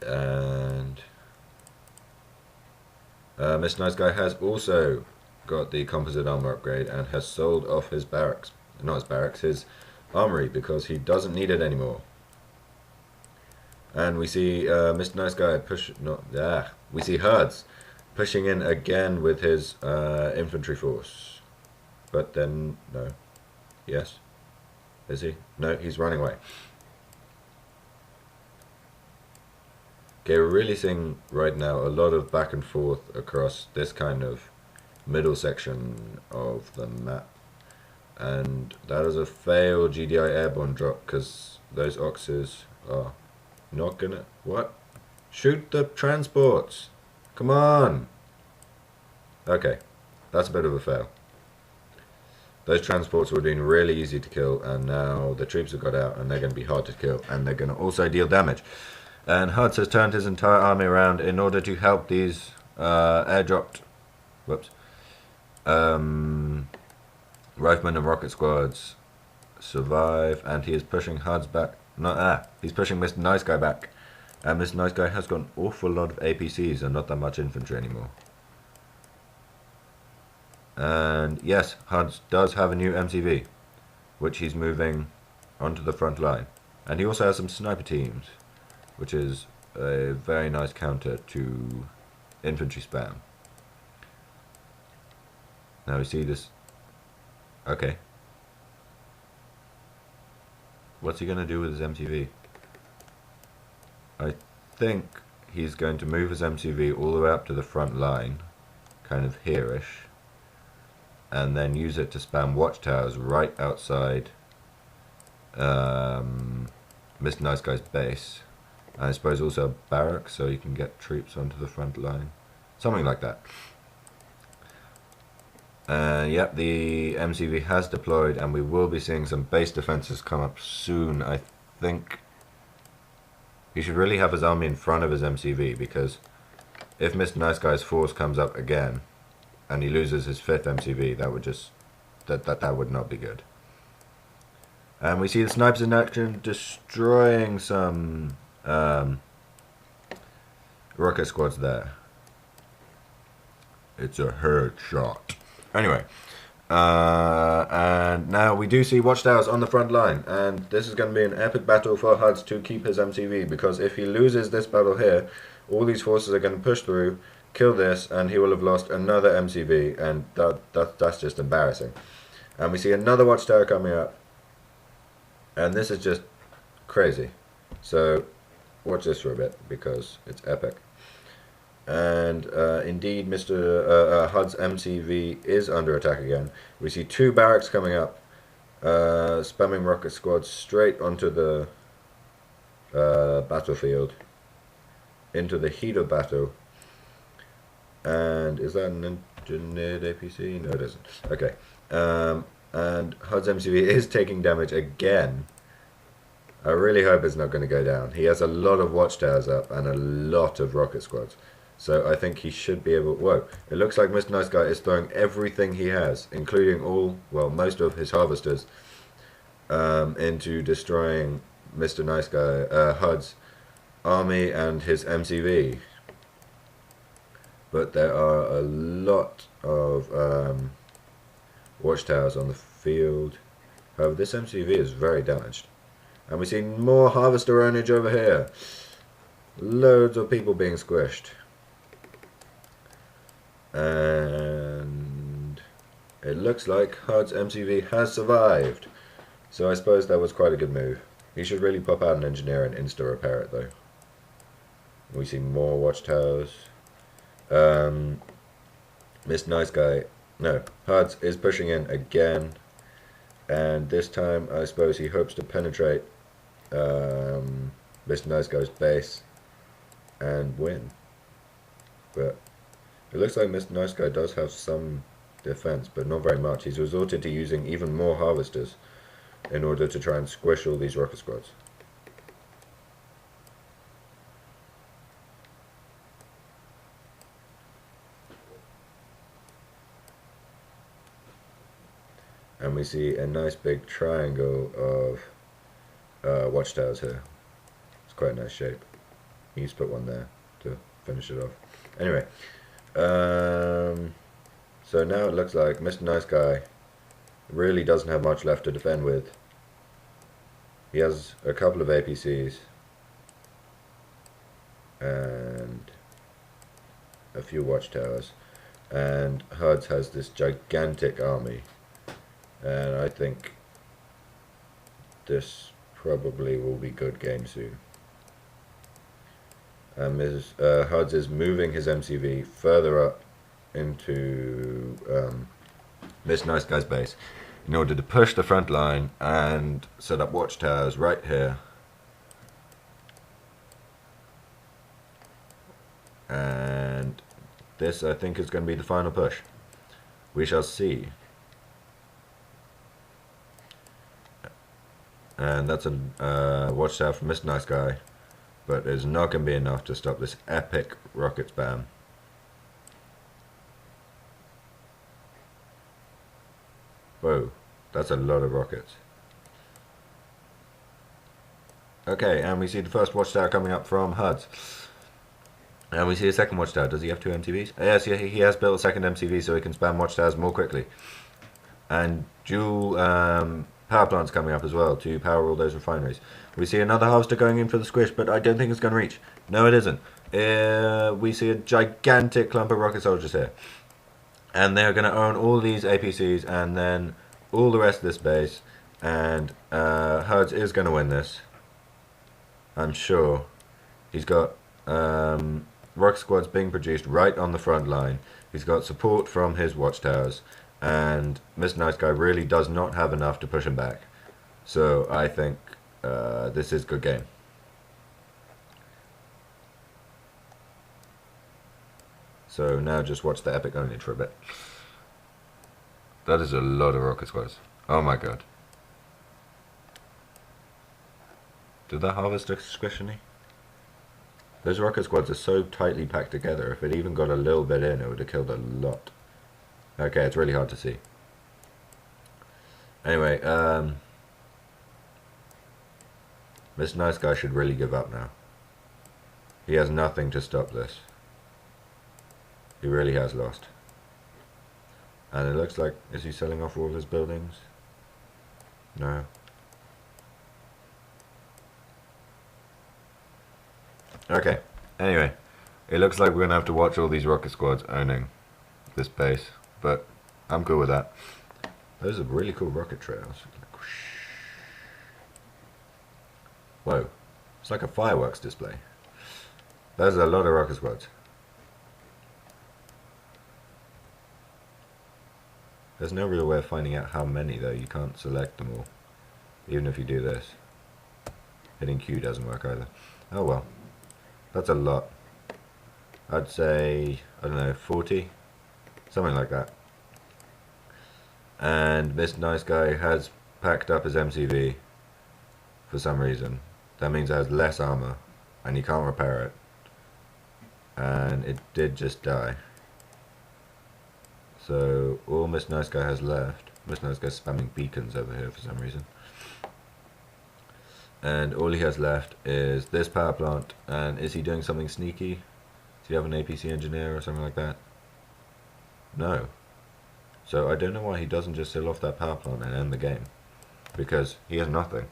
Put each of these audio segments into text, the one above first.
And Mr. Niceguy has also got the composite armor upgrade and has sold off his barracks. Not his barracks, his armory, because he doesn't need it anymore. And we see Mr. Niceguy push. Not we see Huds pushing in again with his infantry force. But then no. Yes. Is he? No, he's running away. Okay, we're really seeing right now a lot of back and forth across this kind of middle section of the map. And that is a failed GDI airborne drop because those oxes are not gonna... What? Shoot the transports! Come on! Okay, that's a bit of a fail. Those transports were being really easy to kill, and now the troops have got out and they're going to be hard to kill, and they're going to also deal damage. And Huds has turned his entire army around in order to help these airdropped riflemen and rocket squads survive, and he is pushing Huds back. He's pushing Mr. Niceguy back, and Mr. Niceguy has got an awful lot of APCs and not that much infantry anymore. And yes, Huds does have a new MCV, which he's moving onto the front line, and he also has some sniper teams, which is a very nice counter to infantry spam. Now we see this. Okay. What's he going to do with his MCV? I think he's going to move his MCV all the way up to the front line, kind of here-ish, and then use it to spam watchtowers right outside Mr. Niceguy's base. And I suppose also a barrack, so you can get troops onto the front line. Something like that. Yep, the MCV has deployed, and we will be seeing some base defenses come up soon. I think he should really have his army in front of his MCV, because if Mr. Niceguy's force comes up again and he loses his 5th MCV, that would just that would not be good. And we see the snipers in action destroying some rocket squads there. It's a headshot. Anyway, and now we do see watchtowers on the front line, and this is going to be an epic battle for Huds to keep his MCV, because if he loses this battle here, all these forces are going to push through, kill this, and he will have lost another MCV, and that's just embarrassing. And we see another watchtower coming up, and this is just crazy. So watch this for a bit, because it's epic. And indeed, Mr. Hud's MCV is under attack again. We see 2 barracks coming up, spamming rocket squads straight onto the battlefield, into the heat of battle. And is that an engineered APC? No, it isn't. Okay. And Hud's MCV is taking damage again. I really hope it's not going to go down. He has a lot of watchtowers up and a lot of rocket squads. So I think he should be able... Whoa, it looks like Mr. Niceguy is throwing everything he has, including most of his harvesters, into destroying Mr. Niceguy, Hud's army and his MCV. But there are a lot of watchtowers on the field. However, this MCV is very damaged. And we see more harvester ownage over here. Loads of people being squished. And it looks like Hud's MCV has survived. So I suppose that was quite a good move. He should really pop out an engineer and insta-repair it though. We see more watchtowers. Mr. Niceguy, no, Huds is pushing in again. And this time I suppose he hopes to penetrate Mr. Niceguy's base and win. But it looks like Mr. Niceguy does have some defense, but not very much. He's resorted to using even more harvesters in order to try and squish all these rocket squads. And we see a nice big triangle of watchtowers here. It's quite a nice shape. He's put one there to finish it off. Anyway, so now it looks like Mr. Nice Guy really doesn't have much left to defend with. He has a couple of APCs and a few watchtowers, and Huds has this gigantic army, and I think this probably will be good game soon. Huds is moving his MCV further up into this Nice Guy's base in order to push the front line and set up watchtowers right here. And this, I think, is going to be the final push. We shall see. And that's a watchtower from Mr. Nice Guy, but it's not going to be enough to stop this epic rocket spam. Whoa, that's a lot of rockets. Okay, and we see the first watchtower coming up from Huds. And we see a second watchtower. Does he have two MCVs? Yes, he has built a second MCV so he can spam watchtowers more quickly. And dual power plants coming up as well to power all those refineries. We see another harvester going in for the squish, but I don't think it's going to reach. No, it isn't. We see a gigantic clump of rocket soldiers here. And they're going to own all these APCs and then all the rest of this base. And Huds is going to win this. I'm sure. He's got rocket squads being produced right on the front line. He's got support from his watchtowers. And Mr. Nice Guy really does not have enough to push him back. So I think this is a good game. So now just watch the epic only for a bit. That is a lot of rocket squads. Oh my god. Did that harvest squish any? Those rocket squads are so tightly packed together. If it even got a little bit in, it would have killed a lot. Okay, it's really hard to see. Anyway, Mr. Nice Guy should really give up now. He has nothing to stop this. He really has lost. And it looks like, is he selling off all of his buildings? No. Okay, anyway, it looks like we're going to have to watch all these rocket squads owning this base, but I'm cool with that. Those are really cool rocket trails. Whoa, it's like a fireworks display. There's a lot of rocket squads. There's no real way of finding out how many though. You can't select them all, even if you do this. Hitting Q doesn't work either. Oh well, that's a lot. I'd say, I don't know, 40, something like that. And Mr. Nice Guy has packed up his MCV for some reason. That means it has less armor and you can't repair it. And it did just die. So all Mr. Nice Guy has left, Mr. Nice Guy's spamming beacons over here for some reason. And all he has left is this power plant. And is he doing something sneaky? Does he have an APC engineer or something like that? No. So I don't know why he doesn't just sell off that power plant and end the game. Because he has nothing.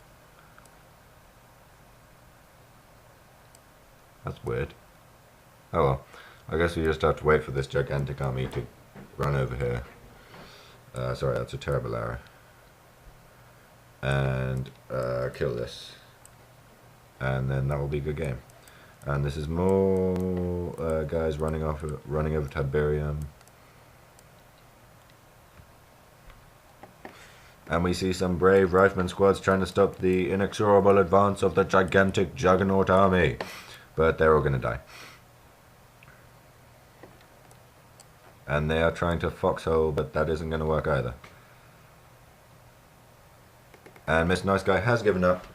That's weird. Oh well. I guess we just have to wait for this gigantic army to run over here. Sorry, that's a terrible arrow. And kill this. And then that will be a good game. And this is more guys running over to Tiberium. And we see some brave rifleman squads trying to stop the inexorable advance of the gigantic juggernaut army. But they're all going to die. And they are trying to foxhole, but that isn't going to work either. And Mr. Nice Guy has given up.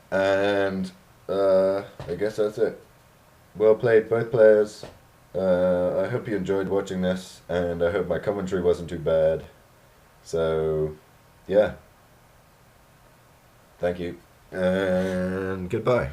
And I guess that's it. Well played, both players. I hope you enjoyed watching this, and I hope my commentary wasn't too bad. So, yeah. Thank you. And goodbye.